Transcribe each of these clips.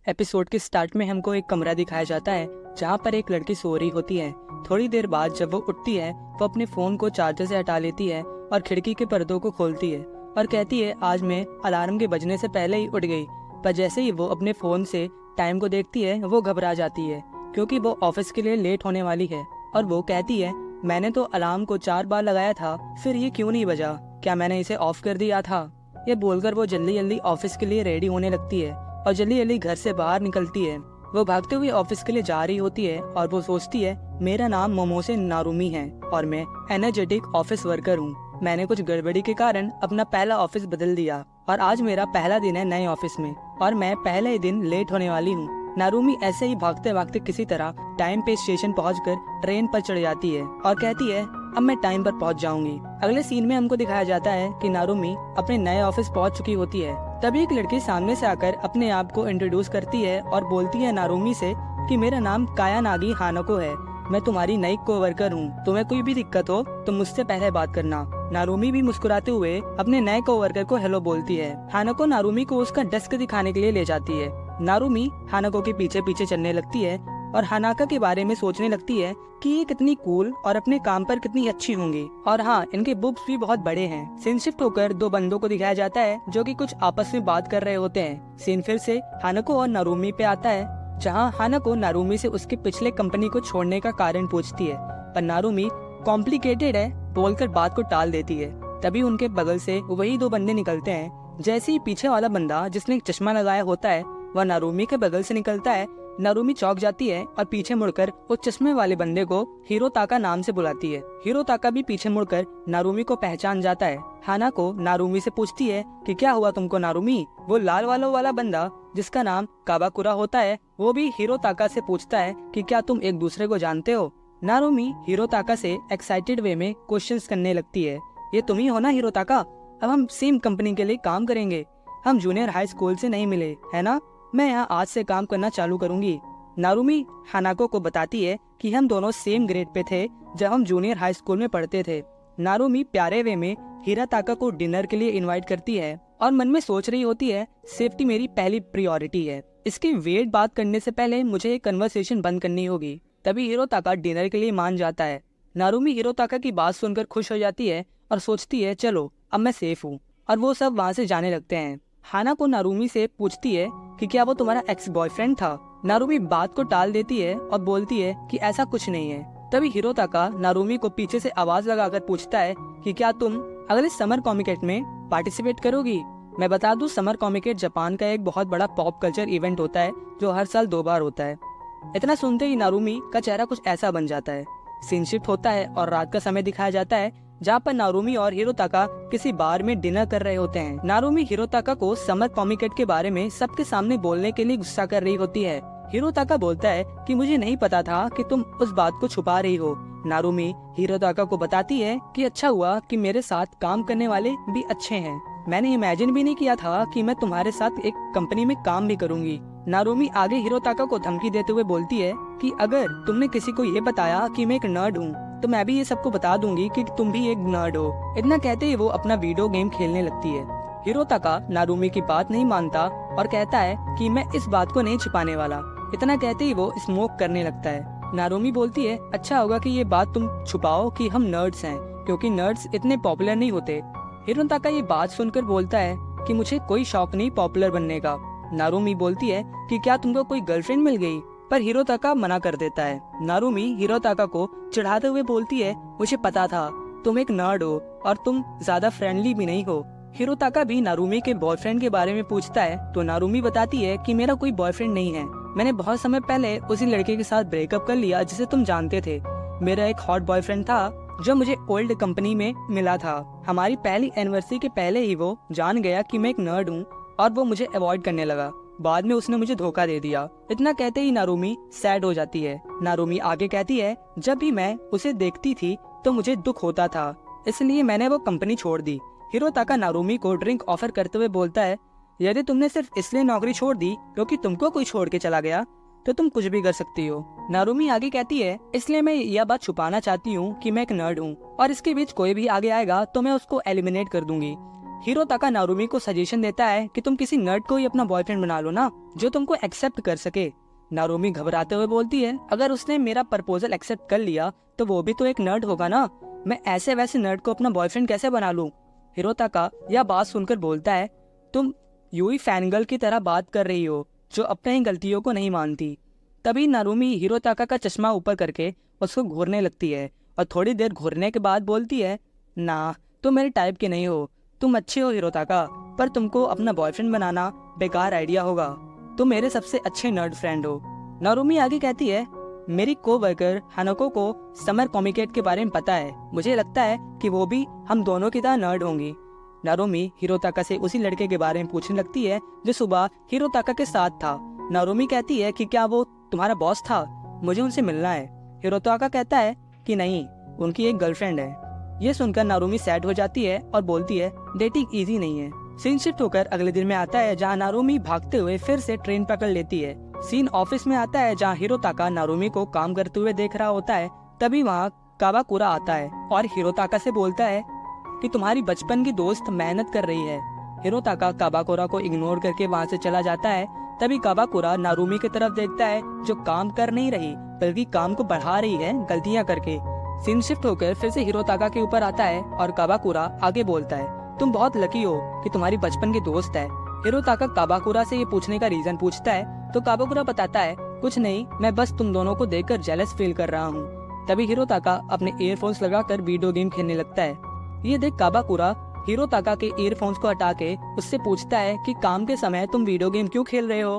Episode के start में हमको एक कमरा दिखाया जाता है जहाँ पर एक लड़की सो रही होती है। थोड़ी देर बाद जब वो उठती है वो अपने फोन को चार्जर से हटा लेती है और खिड़की के पर्दों को खोलती है और कहती है आज मैं अलार्म के बजने से पहले ही उठ गई। पर जैसे ही वो अपने फोन से टाइम को देखती है वो घबरा जाती है क्योंकि वो ऑफिस के लिए लेट होने वाली है। और वो कहती है मैंने तो अलार्म को 4 बार लगाया था, फिर ये क्यों नहीं बजा? क्या मैंने इसे ऑफ कर दिया था? ये बोलकर वो जल्दी जल्दी ऑफिस के लिए रेडी होने लगती है और जल्दी जल्दी घर से बाहर निकलती है। वो भागते हुए ऑफिस के लिए जा रही होती है और वो सोचती है मेरा नाम मोमोसे नारुमी है और मैं एनर्जेटिक ऑफिस वर्कर हूँ। मैंने कुछ गड़बड़ी के कारण अपना पहला ऑफिस बदल दिया और आज मेरा पहला दिन है नए ऑफिस में और मैं पहले ही दिन लेट होने वाली हूँ। नारुमी ऐसे ही भागते भागते किसी तरह टाइम पे स्टेशन पहुंचकर ट्रेन पर चढ़ जाती है और कहती है अब मैं टाइम पर पहुंच जाऊंगी। अगले सीन में हमको दिखाया जाता है कि नारुमी अपने नए ऑफिस पहुंच चुकी होती है। तभी एक लड़की सामने से आकर अपने आप को इंट्रोड्यूस करती है और बोलती है नारुमी से कि मेरा नाम कायानागी हानाको है, मैं तुम्हारी नई कोवर्कर हूँ। तुम्हें कोई भी दिक्कत हो तो मुझसे पहले बात करना। नारुमी भी मुस्कुराते हुए अपने नए कोवर्कर को हेलो बोलती है। हानाको नारुमी को उसका डेस्क दिखाने के लिए ले जाती है। नारुमी हानाको के पीछे पीछे चलने लगती है और हानाका के बारे में सोचने लगती है कि ये कितनी कूल और अपने काम पर कितनी अच्छी होंगी और हाँ इनके बुक्स भी बहुत बड़े हैं। सीन शिफ्ट होकर 2 बंदों को दिखाया जाता है जो कि कुछ आपस में बात कर रहे होते हैं। सीन फिर से हानाको और नारुमी पे आता है जहाँ हानाको नारुमी से उसके पिछले कंपनी को छोड़ने का कारण पूछती है पर नारुमी कॉम्प्लिकेटेड है बोलकर बात को टाल देती है। तभी उनके बगल से वही 2 बंदे निकलते हैं। जैसे ही पीछे वाला बंदा जिसने चश्मा लगाया होता है वह नारुमी के बगल से निकलता है। नारुमी चौंक जाती है और पीछे मुड़कर उस चश्मे वाले बंदे को हिरोताका नाम से बुलाती है। हिरोताका भी पीछे मुड़कर नारुमी को पहचान जाता है। हानाको नारुमी से पूछती है कि क्या हुआ तुमको नारुमी? वो लाल वालों वाला बंदा जिसका नाम काबाकुरा होता है वो भी हिरोताका से पूछता है कि क्या तुम एक दूसरे को जानते हो? नारुमी हिरोताका से एक्साइटेड वे में क्वेश्चंस करने लगती है। ये तुम ही हो ना हिरोताका? अब हम सेम कंपनी के लिए काम करेंगे। हम जूनियर हाई स्कूल से नहीं मिले है ना? मैं यहाँ आज से काम करना चालू करूंगी। नारुमी हानाको को बताती है कि हम दोनों सेम ग्रेड पे थे जब हम जूनियर हाई स्कूल में पढ़ते थे। नारुमी प्यारे वे में हिरोताका को डिनर के लिए इनवाइट करती है और मन में सोच रही होती है सेफ्टी मेरी पहली प्रायोरिटी है। इसकी वेट बात करने से पहले मुझे एक कन्वर्सेशन बंद करनी होगी। तभी हिरोताका डिनर के लिए मान जाता है। नारुमी हिरोताका की बात सुनकर खुश हो जाती है और सोचती है चलो अब मैं सेफ हूँ और वो सब वहाँ से जाने लगते हैं। हानाको नारुमी से पूछती है कि क्या वो तुम्हारा एक्स बॉयफ्रेंड था? नारुमी बात को टाल देती है और बोलती है कि ऐसा कुछ नहीं है। तभी हिरोताका नारुमी को पीछे से आवाज लगाकर पूछता है कि क्या तुम अगले समर कॉमिकेट में पार्टिसिपेट करोगी? मैं बता दूं समर कॉमिकेट जापान का एक बहुत बड़ा पॉप कल्चर इवेंट होता है जो हर साल 2 बार होता है। इतना सुनते ही नारुमी का चेहरा कुछ ऐसा बन जाता है। सीन शिफ्ट होता है और रात का समय दिखाया जाता है जहाँ पर नारुमी और हिरोताका किसी बार में डिनर कर रहे होते हैं। नारुमी हिरोताका को समर कॉमिकेट के बारे में सबके सामने बोलने के लिए गुस्सा कर रही होती है। हिरोताका बोलता है कि मुझे नहीं पता था कि तुम उस बात को छुपा रही हो। नारुमी हिरोताका को बताती है कि अच्छा हुआ कि मेरे साथ काम करने वाले भी अच्छे हैं। मैंने इमेजिन भी नहीं किया था कि मैं तुम्हारे साथ एक कंपनी में काम भी करूंगी। नारुमी आगे हिरोताका को धमकी देते हुए बोलती है कि अगर तुमने किसी को ये बताया कि मैं एक नर्ड हूँ तो मैं भी ये सबको बता दूंगी कि तुम भी एक नर्ड हो। इतना कहते ही वो अपना वीडियो गेम खेलने लगती है। हिरोताका नारुमी की बात नहीं मानता और कहता है कि मैं इस बात को नहीं छिपाने वाला। इतना कहते ही वो स्मोक करने लगता है। नारुमी बोलती है अच्छा होगा कि ये बात तुम छुपाओ कि हम नर्ड्स हैं क्योंकि नर्ड्स इतने पॉपुलर नहीं होते। हिरोताका ये बात सुनकर बोलता है कि मुझे कोई शौक नहीं पॉपुलर बनने का। नारुमी बोलती है कि क्या तुमको कोई गर्लफ्रेंड मिल गई? पर हिरोताका मना कर देता है। नारुमी हिरोताका को चिढ़ाते हुए बोलती है मुझे पता था तुम एक नर्ड हो और तुम ज्यादा फ्रेंडली भी नहीं हो। हिरोताका भी नारुमी के बॉयफ्रेंड के बारे में पूछता है तो नारुमी बताती है कि मेरा कोई बॉयफ्रेंड नहीं है। मैंने बहुत समय पहले उसी लड़के के साथ ब्रेकअप कर लिया जिसे तुम जानते थे। मेरा एक हॉट बॉयफ्रेंड था जो मुझे ओल्ड कंपनी में मिला था। हमारी पहली एनिवर्सरी के पहले ही वो जान गया कि मैं एक नर्ड हूँ और वो मुझे अवॉइड करने लगा। बाद में उसने मुझे धोखा दे दिया। इतना कहते ही नारुमी सैड हो जाती है। नारुमी आगे कहती है जब भी मैं उसे देखती थी तो मुझे दुख होता था, इसलिए मैंने वो कंपनी छोड़ दी। हिरोताका नारुमी को ड्रिंक ऑफर करते हुए बोलता है यदि तुमने सिर्फ इसलिए नौकरी छोड़ दी क्योंकि तुमको कोई छोड़ के चला गया तो तुम कुछ भी कर सकती हो। नारुमी आगे कहती है इसलिए मैं यह बात छुपाना चाहती हूँ कि मैं एक नर्ड हूँ और इसके बीच कोई भी आगे आएगा तो मैं उसको एलिमिनेट कर दूंगी। हिरोताका नारुमी को सजेशन देता है कि तुम किसी नर्ड को ही अपना बॉयफ्रेंड बना लो ना, जो तुमको एक्सेप्ट कर सके। नारुमी घबराते हुए बोलती है, अगर उसने मेरा प्रपोजल एक्सेप्ट कर लिया तो वो भी तो एक नर्ड होगा ना, मैं ऐसे वैसे नर्ड को अपना बॉयफ्रेंड कैसे बना लूं? हिरोताका यह बात सुनकर बोलता है, तुम यूं ही फैनगर्ल की तरह बात कर रही हो जो अपने ही गलतियों को नहीं मानती। तभी नारुमी हिरोताका का चश्मा ऊपर करके उसको घूरने लगती है और थोड़ी देर घूरने के बाद बोलती है, ना तुम मेरे टाइप के नहीं हो, तुम अच्छे हो हिरोताका, पर तुमको अपना बॉयफ्रेंड बनाना बेकार आइडिया होगा, तुम मेरे सबसे अच्छे नर्ड फ्रेंड हो। नारुमी आगे कहती है, मेरी कोवर्कर हानाको को समर कॉमिकेट के बारे में पता है, मुझे लगता है कि वो भी हम दोनों की तरह नर्ड होंगी। नारुमी हिरोताका से उसी लड़के के बारे में पूछने लगती है जो सुबह हिरोताका के साथ था। नारुमी कहती है कि क्या वो तुम्हारा बॉस था, मुझे उनसे मिलना है। हिरोताका कहता है कि नहीं, उनकी एक गर्लफ्रेंड है। ये सुनकर नारुमी सैड हो जाती है और बोलती है, डेटिंग इजी नहीं है। सीन शिफ्ट होकर अगले दिन में आता है जहाँ नारुमी भागते हुए फिर से ट्रेन पकड़ लेती है। सीन ऑफिस में आता है जहाँ हिरोताका नारुमी को काम करते हुए देख रहा होता है। तभी वहाँ कावाकुरा आता है और हिरोताका से बोलता है कि तुम्हारी बचपन की दोस्त मेहनत कर रही है। हिरोताका कावाकुरा को इग्नोर करके वहाँ से चला जाता है। तभी कावाकुरा नारुमी की तरफ देखता है जो काम कर नहीं रही बल्कि काम को बढ़ा रही है गलतियाँ करके। सीन शिफ्ट होकर फिर से हिरोताका के ऊपर आता है और कावाकुरा आगे बोलता है, तुम बहुत लकी हो कि तुम्हारी बचपन की दोस्त है। हिरोताका कावाकुरा से ये पूछने का रीजन पूछता है तो कावाकुरा बताता है, कुछ नहीं, मैं बस तुम दोनों को देखकर जेलस फील कर रहा हूँ। तभी हिरोताका अपने ईयरफोन्स लगाकर वीडियो गेम खेलने लगता है। ये देख कावाकुरा हिरोताका के ईयरफोन्स को हटा के उससे पूछता है कि काम के समय तुम वीडियो गेम क्यों खेल रहे हो।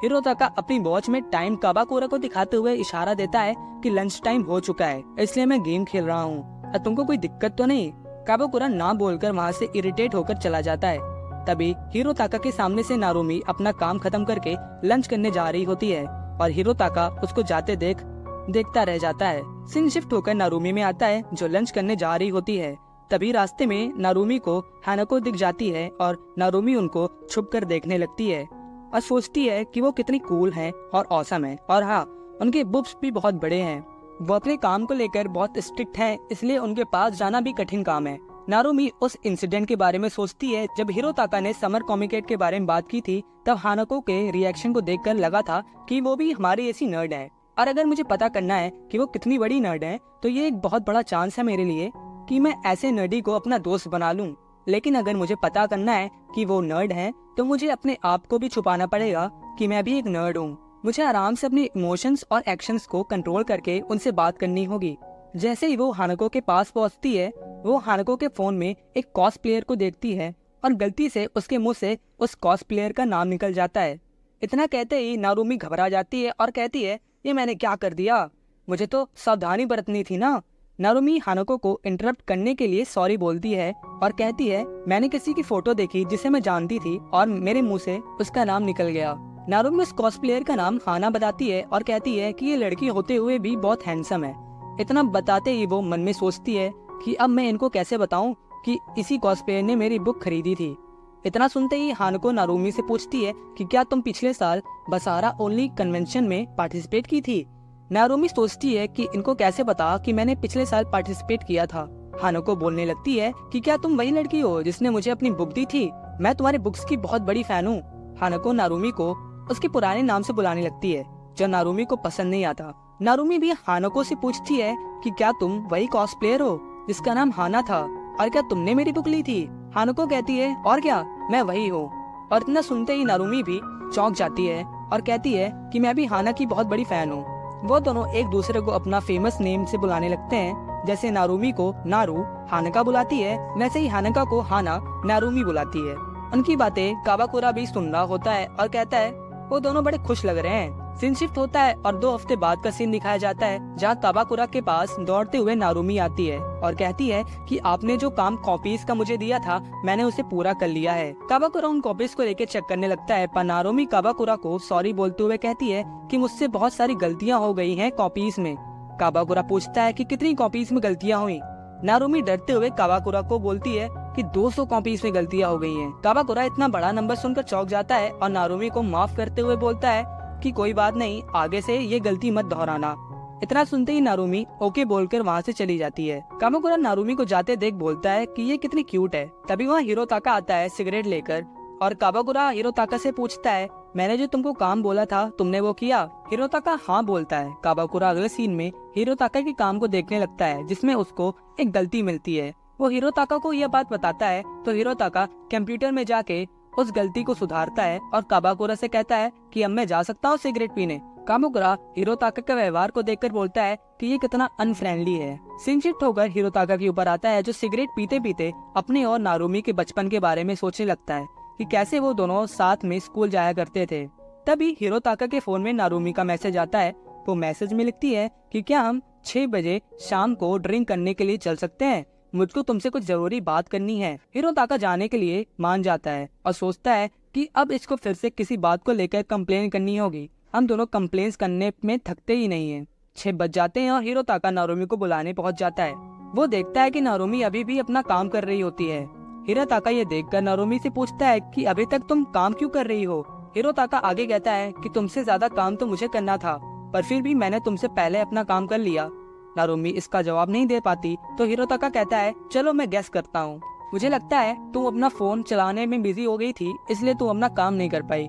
हिरोताका अपनी वॉच में टाइम कावाकुरा को दिखाते हुए इशारा देता है कि लंच टाइम हो चुका है, इसलिए मैं गेम खेल रहा हूँ, तुमको कोई दिक्कत तो नहीं? कावाकुरा ना बोलकर वहाँ से इरिटेट होकर चला जाता है। तभी हिरोताका के सामने से नारुमी अपना काम खत्म करके लंच करने जा रही होती है और हिरोताका उसको जाते देखता रह जाता है। सीन शिफ्ट होकर नारुमी में आता है जो लंच करने जा रही होती है। तभी रास्ते में नारुमी को हानाको दिख जाती है और नारुमी उनको छुपकर देखने लगती है और सोचती है कि वो कितनी कूल हैं और ऑसम है, और हाँ, उनके बुब्स भी बहुत बड़े हैं। वो अपने काम को लेकर बहुत स्ट्रिक्ट हैं, इसलिए उनके पास जाना भी कठिन काम है। नारुमी उस इंसिडेंट के बारे में सोचती है जब हिरोताका ने समर कॉमिकेट के बारे में बात की थी। तब हानाको के रिएक्शन को देखकर लगा था कि वो भी हमारी ऐसी नर्ड है, और अगर मुझे पता करना है कि वो कितनी बड़ी नर्ड है तो ये एक बहुत बड़ा चांस है मेरे लिए कि मैं ऐसे नर्डी को अपना दोस्त बना लूं। लेकिन अगर मुझे पता करना है कि वो नर्ड है तो मुझे अपने आप को भी छुपाना पड़ेगा कि मैं भी एक नर्ड हूँ। मुझे आराम से अपने इमोशंस और एक्शंस को कंट्रोल करके उनसे बात करनी होगी। जैसे ही वो हानाको के पास पहुँचती है, वो हानाको के फोन में एक कॉस्प्लेयर को देखती है और गलती से उसके मुंह से उस कॉस्प्लेयर का नाम निकल जाता है। इतना कहते ही नारुमी घबरा जाती है और कहती है, ये मैंने क्या कर दिया, मुझे तो सावधानी बरतनी थी ना। नारुमी हानाको को इंटरप्ट करने के लिए सॉरी बोलती है और कहती है, मैंने किसी की फोटो देखी जिसे मैं जानती थी और मेरे मुंह से उसका नाम निकल गया। नारुमी उस कॉस्प्लेयर का नाम हाना बताती है और कहती है कि ये लड़की होते हुए भी बहुत हैंडसम है। इतना बताते ही वो मन में सोचती है कि अब मैं इनको कैसे बताऊं कि इसी कॉस्प्लेयर ने मेरी बुक खरीदी थी। इतना सुनते ही हानाको नारुमी से पूछती है कि क्या तुम पिछले साल बसारा ओनली कन्वेंशन में पार्टिसिपेट की थी। नारुमी सोचती है कि इनको कैसे पता कि मैंने पिछले साल पार्टिसिपेट किया था। हानाको बोलने लगती है कि क्या तुम वही लड़की हो जिसने मुझे अपनी बुक दी थी, मैं तुम्हारे बुक्स की बहुत बड़ी फैन हूँ। हानाको नारुमी को उसके पुराने नाम से बुलाने लगती है जो नारुमी को पसंद नहीं आता। नारुमी भी हानाको से पूछती है कि क्या तुम वही कॉस्प्लेयर हो जिसका नाम हाना था, और क्या तुमने मेरी बुक ली थी। हानाको कहती है, और क्या, मैं वही हूँ। और इतना सुनते ही नारुमी भी चौंक जाती है और कहती है कि मैं भी हाना की बहुत बड़ी फैन हूँ। वो दोनों एक दूसरे को अपना फेमस नेम से बुलाने लगते हैं। जैसे नारुमी को नारू हानका बुलाती है, वैसे ही हानका को हाना नारुमी बुलाती है। उनकी बातें कावाकुरा भी सुन रहा होता है और कहता है वो दोनों बड़े खुश लग रहे हैं। सीन शिफ्ट होता है और 2 हफ्ते बाद का सीन दिखाया जाता है जहाँ कावाकुरा के पास दौड़ते हुए नारुमी आती है और कहती है कि आपने जो काम कॉपीज का मुझे दिया था मैंने उसे पूरा कर लिया है। कावाकुरा उन कॉपीज को लेकर चेक करने लगता है, पर नारुमी कावाकुरा को सॉरी बोलते हुए कहती है कि मुझसे बहुत सारी गलतियाँ हो गई हैं कॉपीज में। कावाकुरा पूछता है कि कितनी कॉपीज में गलतियाँ हुई। नारुमी डरते हुए कावाकुरा को बोलती है कि 200 कॉपीज में गलतियाँ हो गई हैं। कावाकुरा इतना बड़ा नंबर सुनकर चौंक जाता है और नारुमी को माफ करते हुए बोलता है कि कोई बात नहीं, आगे से ये गलती मत दोहराना। इतना सुनते ही नारुमी ओके बोलकर वहाँ से चली जाती है। कामाकुरा नारुमी को जाते देख बोलता है कि ये कितनी क्यूट है। तभी वहाँ हिरोताका आता है सिगरेट लेकर और कामाकुरा हिरोताका से पूछता है, मैंने जो तुमको काम बोला था तुमने वो किया? हिरोताका हाँ बोलता है। कामाकुरा अगले सीन में हिरोताका के काम को देखने लगता है जिसमें उसको एक गलती मिलती है। वो हिरोताका को यह बात बताता है तो हिरोताका कंप्यूटर में जाके उस गलती को सुधारता है और कामाकुरा से कहता है कि अब मैं जा सकता हूँ सिगरेट पीने। कामाकुरा हिरोताका के व्यवहार को देखकर बोलता है कि ये कितना अनफ्रेंडली है। सीन शिफ्ट होकर हिरोताका के ऊपर आता है जो सिगरेट पीते पीते अपने और नारुमी के बचपन के बारे में सोचने लगता है कि कैसे वो दोनों साथ में स्कूल जाया करते थे। तभी हिरोताका के फोन में नारुमी का मैसेज आता है। वो मैसेज में लिखती है कि क्या हम 6 बजे शाम को ड्रिंक करने के लिए चल सकते हैं, मुझको तुमसे कुछ जरूरी बात करनी है। हिरोताका जाने के लिए मान जाता है और सोचता है कि अब इसको फिर से किसी बात को लेकर कंप्लेन करनी होगी। हम दोनों कंप्लेन्स करने में थकते ही नहीं है। 6 बज जाते हैं और हिरोताका नारुमी को बुलाने पहुंच जाता है। वो देखता है कि नारुमी अभी भी अपना काम कर रही होती है। हिरोताका ये देखकर नारुमी से पूछता है कि अभी तक तुम काम क्यों कर रही हो? हिरोताका आगे कहता है कि तुमसे ज्यादा काम तो मुझे करना था, पर फिर भी मैंने तुमसे पहले अपना काम कर लिया। नारुमी इसका जवाब नहीं दे पाती तो हिरोताका कहता है, चलो मैं गेस करता हूँ, मुझे लगता है तुम अपना फोन चलाने में बिजी हो गई थी इसलिए तुम अपना काम नहीं कर पाई।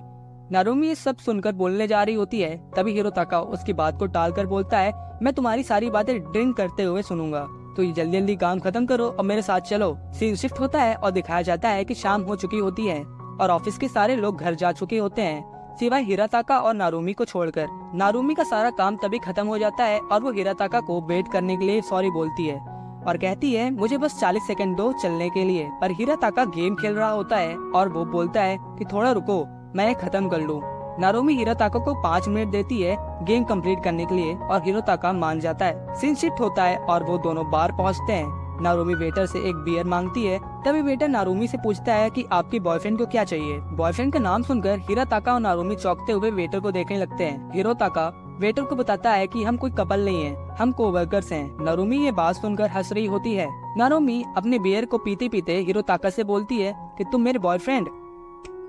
नारुमी ये सब सुनकर बोलने जा रही होती है। तभी हिरोताका उसकी बात को टालकर बोलता है, मैं तुम्हारी सारी बातें ड्रिंक करते हुए सुनूंगा, तो ये जल्दी जल्दी काम खत्म करो और मेरे साथ चलो। सीन शिफ्ट होता है और दिखाया जाता है कि शाम हो चुकी होती है और ऑफिस के सारे लोग घर जा चुके होते हैं सिवाय हिरोताका और नारुमी को छोड़कर। नारुमी का सारा काम तभी खत्म हो जाता है और वो हिरोताका को वेट करने के लिए सॉरी बोलती है और कहती है मुझे बस 40 सेकंड दो चलने के लिए। पर हिरोताका गेम खेल रहा होता है और वो बोलता है कि थोड़ा रुको, मैं ये खत्म कर लूं। नारुमी हिरोताका को 5 मिनट देती है गेम कंप्लीट करने के लिए और हिरोताका मान जाता है। सीन शिफ्ट होता है और वो दोनों बार पहुंचते हैं। नारुमी वेटर से एक बियर मांगती है। तभी वेटर नारुमी से पूछता है कि आपके बॉयफ्रेंड को क्या चाहिए। बॉयफ्रेंड का नाम सुनकर हिरोताका और नारुमी चौंकते हुए वेटर को देखने लगते हैं। हिरोताका वेटर को बताता है कि हम कोई कपल नहीं है, हम कोवर्कर्स हैं। नारुमी ये बात सुनकर हंस रही होती है। नारुमी अपने बियर को पीते पीते हिरोताका से बोलती है कि तुम मेरे बॉयफ्रेंड,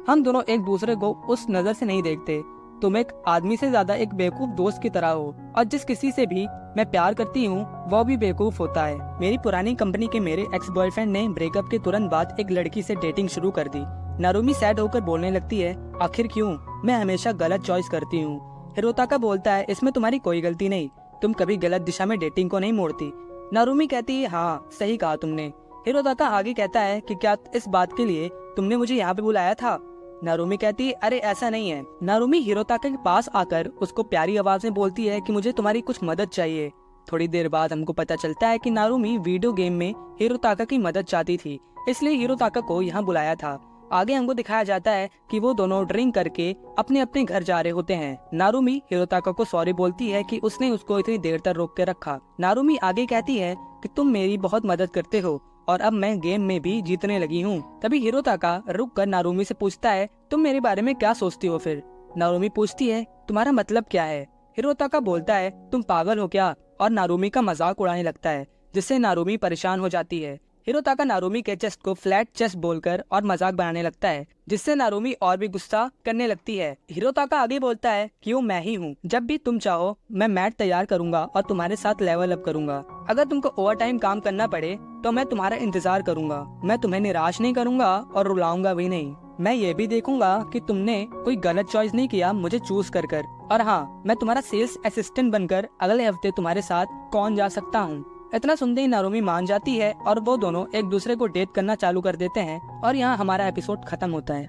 हम दोनों एक दूसरे को उस नजर से नहीं देखते, तुम एक आदमी से ज्यादा एक बेवकूफ दोस्त की तरह हो और जिस किसी से भी मैं प्यार करती हूँ वो भी बेवकूफ होता है। मेरी पुरानी कंपनी के मेरे एक्स बॉयफ्रेंड ने ब्रेकअप के तुरंत बाद एक लड़की से डेटिंग शुरू कर दी। नारुमी सैड होकर बोलने लगती है, आखिर क्यों? मैं हमेशा गलत चॉइस करती हूँ। हिरोताका बोलता है, इसमें तुम्हारी कोई गलती नहीं, तुम कभी गलत दिशा में डेटिंग को नहीं मोड़ती। नारुमी कहती है, हाँ सही कहा तुमने। हिरोताका आगे कहता है कि क्या इस बात के लिए तुमने मुझे यहाँ पे बुलाया था? नारुमी कहती है, अरे ऐसा नहीं है। नारुमी हिरोताका के पास आकर उसको प्यारी आवाज में बोलती है कि मुझे तुम्हारी कुछ मदद चाहिए। थोड़ी देर बाद हमको पता चलता है कि नारुमी वीडियो गेम में हिरोताका की मदद चाहती थी, इसलिए हिरोताका को यहाँ बुलाया था। आगे हमको दिखाया जाता है कि वो दोनों ड्रिंक करके अपने अपने घर जा रहे होते हैं। नारुमी हिरोताका को सॉरी बोलती है कि उसने उसको इतनी देर तक रोक के रखा। नारुमी आगे कहती है कि तुम मेरी बहुत मदद करते हो और अब मैं गेम में भी जीतने लगी हूँ। तभी हिरोताका रुक कर नारुमी से पूछता है, तुम मेरे बारे में क्या सोचती हो फिर? नारुमी पूछती है, तुम्हारा मतलब क्या है? हिरोताका बोलता है, तुम पागल हो क्या? और नारुमी का मजाक उड़ाने लगता है जिससे नारुमी परेशान हो जाती है। हिरोताका नारुमी के चेस्ट को फ्लैट चेस्ट बोलकर और मजाक बनाने लगता है जिससे नारुमी और भी गुस्सा करने लगती है। हिरोताका आगे बोलता है कि वो मैं ही हूँ, जब भी तुम चाहो मैं मैट तैयार करूंगा और तुम्हारे साथ लेवल अप करूंगा। अगर तुमको ओवर टाइम काम करना पड़े तो मैं तुम्हारा इंतजार करूंगा। मैं तुम्हें निराश नहीं करूंगा और रुलाऊंगा भी नहीं। मैं ये भी देखूंगा कि तुमने कोई गलत चॉइस नहीं किया मुझे चूज कर। और हाँ, मैं तुम्हारा सेल्स असिस्टेंट बनकर अगले हफ्ते तुम्हारे साथ कौन जा सकता हूँ। इतना सुनते ही नारुमी मान जाती है और वो दोनों एक दूसरे को डेट करना चालू कर देते हैं और यहाँ हमारा एपिसोड खत्म होता है।